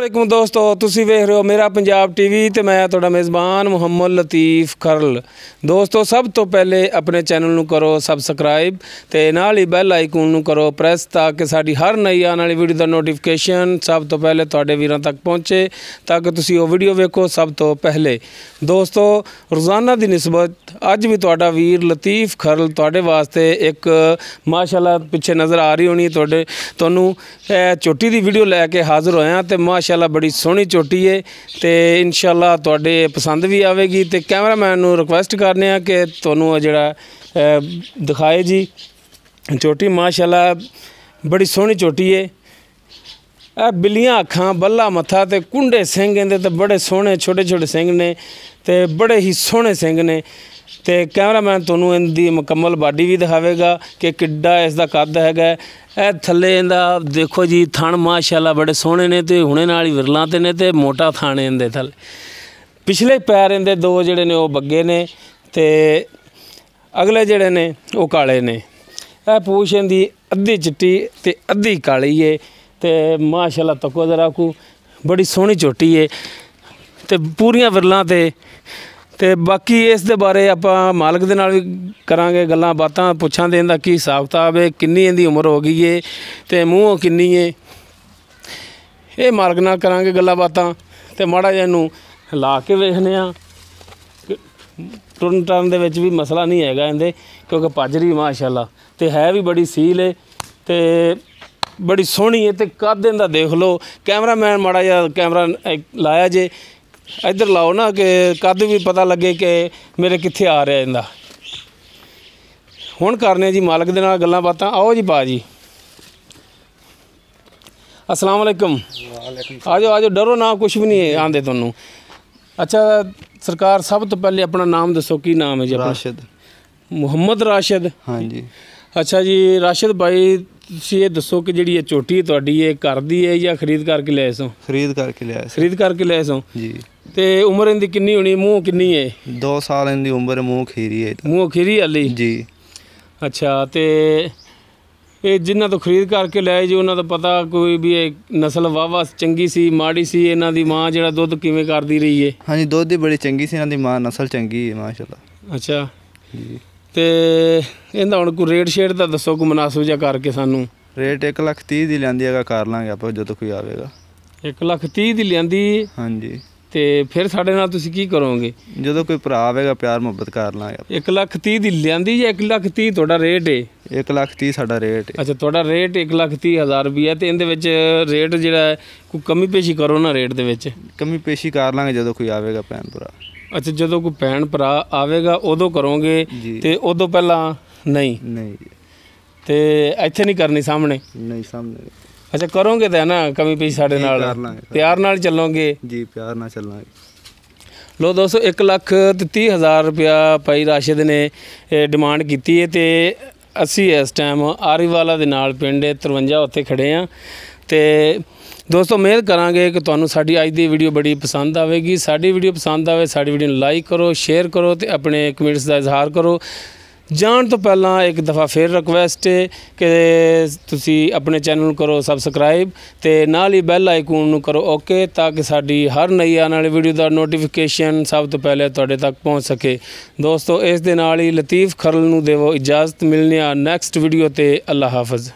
वालेकुम दोस्तों, तुसी वेख रहे हो मेरा पंजाब टीवी तो मैं तुहाडा मेज़बान मुहम्मद लतीफ़ खरल। दोस्तों सब तो पहले अपने चैनल नूं करो सबसक्राइब ते नाल ही बैल आइकन नूं करो प्रेस ताकि साडी हर नई आने वाली वीडियो दा नोटिफिकेशन सब तो पहले तुहाडे वीरां तक पहुँचे ताकि तुसी वो वीडियो वेखो सब तो पहले। दोस्तों रोज़ाना की निस्बत अज भी तुहाडा वीर लतीफ़ खरल तुहाडे वास्ते एक माशाअल्लाह पिछे नज़र आ रही होनी तुहानूं झोटी की वीडियो लैके हाज़र होया तो माशाअल्लाह बड़ी सोहनी झोटी है तो इंशाअल्लाह तुहाडे पसंद भी आवेगी। तो कैमरामैन नूं रिक्वेस्ट करने कि तुहानूं जिहड़ा दिखाए जी झोटी माशाअल्लाह बड़ी सोहनी झोटी है। बिल्लियां अखां बल्ला मत्था ते कुंडे सिंह इहदे ते बड़े सोहने छोटे छोटे सिंह ने ते बड़े ही सोहने सिंह ने। तो कैमरामैन तुहानूं इहदी मुकम्मल बाडी भी दिखावेगा कि किड्डा इसदा कद हैगा। थल्ले इहदा देखो जी थण माशाअल्लाह बड़े सोहने ने ते हुणे नाल ही विरलां ते ने ते मोटा थण इहदे थल्ले। पिछले पैर इहदे दो जिहड़े ने वो बग्गे ने ते अगले जिहड़े ने वो काले ने। पूछ इहदी अद्धी चिट्टी ते अद्धी काली है ते माशाअल्लाह तको जरा को बड़ी सोहनी झोटी है ते पूरियां विरलां ते बाकी इस दे बारे आपां मालक दे नाल भी करांगे गल्लां बातां पुछांगे इहदा की हिसाब किताब है किन्नी इहदी उम्र हो गई है ते मूँह किन्नी है ये मालक नाल करांगे गल्लां बातां ते माड़ा जिहा इहनूं ला के वेखने आ। टुरन टरन दे विच भी मसला नहीं हैगा इहदे क्योंकि पाजरी माशाअल्लाह ते है भी बड़ी सील है ते बड़ी सोहनी है। तो कद इहदा देख लो कैमरामैन माड़ा जिहा कैमरा लाया जे इधर लाओ ना कि कद भी पता लगे कि मेरे कित्थे आ रहा इहदा। हुण करने जी मालक दे नाल गल्लां बातां। आओ जी पा जी अस्सलाम वालेकुम। आ जाओ डरो ना कुछ भी नहीं आंदे तुहानूं। अच्छा सरकार सब तो पहले अपना नाम दसो की नाम है जी? राशिद मुहम्मद राशिद। हाँ जी। अच्छा जी राशिद भाई तुसीं ये दसो कि जिहड़ी झोटी तुहाडी है घर दी है या खरीद करके लिआए सो? खरीद करके लिया। खरीद करके लिआए सो जी। ते उम्र इहदी किन्नी होनी मूँह किन्नी है? 2 साल इहदी उम्र मूँह खीरी है। मूँह खीरी हाली जी। अच्छा तो ये जिन्हों तो खरीद करके लिआए जी उन्होंने तो पता कोई भी नस्ल वाहवा चंगी सी माड़ी सी इन्हों की माँ जिहड़ा दुध किवें करदी रही है? हाँ जी दुध ही बड़ी चंगी सी इन्हों की माँ नस्ल चंगी है माशाअल्लाह। अच्छा जी। तो इहदा हुण कोई रेट शेट दा दसो कोई मुनासिब जिहा करके सानू। रेट 1,30,000 दी लिआंदी है कर लांगे आप जो कोई आवेगा। 1,30,000 दी लिआंदी? हाँ जी। तो फिर साढ़े नाल तुसीं की करोगे? जो कोई भरा आवेगा प्यार मुहब्बत कर लांगे। 1,30,000 दी लिआंदी या 1,30,000 तुहाडा रेट है? 1,30,000 साडा रेट है। अच्छा तुहाडा रेट 1,30,000 रुपया तो इहदे विच रेट जिहड़ा कोई कमी पेशी करो ना रेट दे विच? कमी पेशी कर लांगे जो कोई आवेगा भैन भरा। अच्छा जो कोई भैन भरा आवेगा उदों करोगे ते उदों पहलां नहीं? नहीं तो इत्थे नहीं करनी सामने? नहीं सामने। अच्छा करोगे तो है ना कमी पेशी साढ़े नाल? प्यार नाल चलोगे? जी प्यार नाल चलांगे। लो दोस्तों 1,30,000 रुपया भाई राशिद ने डिमांड की है तो असी इस टाइम आरीवाला दे नाल पिंड 53 उत्थे खड़े हाँ। तो दोस्तों उम्मीद करांगे कि तुहानूं साडी अज दी वीडियो बड़ी पसंद आवेगी। साडी वीडियो पसंद आवे साडी वीडियो लाइक करो शेयर करो तो अपने कमेंट्स का इजहार करो। जान तो पहला एक दफ़ा फिर रिक्वेस्ट है कि तुसी अपने चैनल करो सबसक्राइब तो नाल ही बैल आइकन करो ओके ताकि साडी हर नई आने वाली वीडियो का नोटिफिकेशन सब तो पहले तुहाडे तक पहुँच सके। दोस्तों इस दे नाल ही लतीफ़ खरल नूं देवो इजाज़त। मिलने नैक्सट वीडियो ते अल्लाह हाफिज़।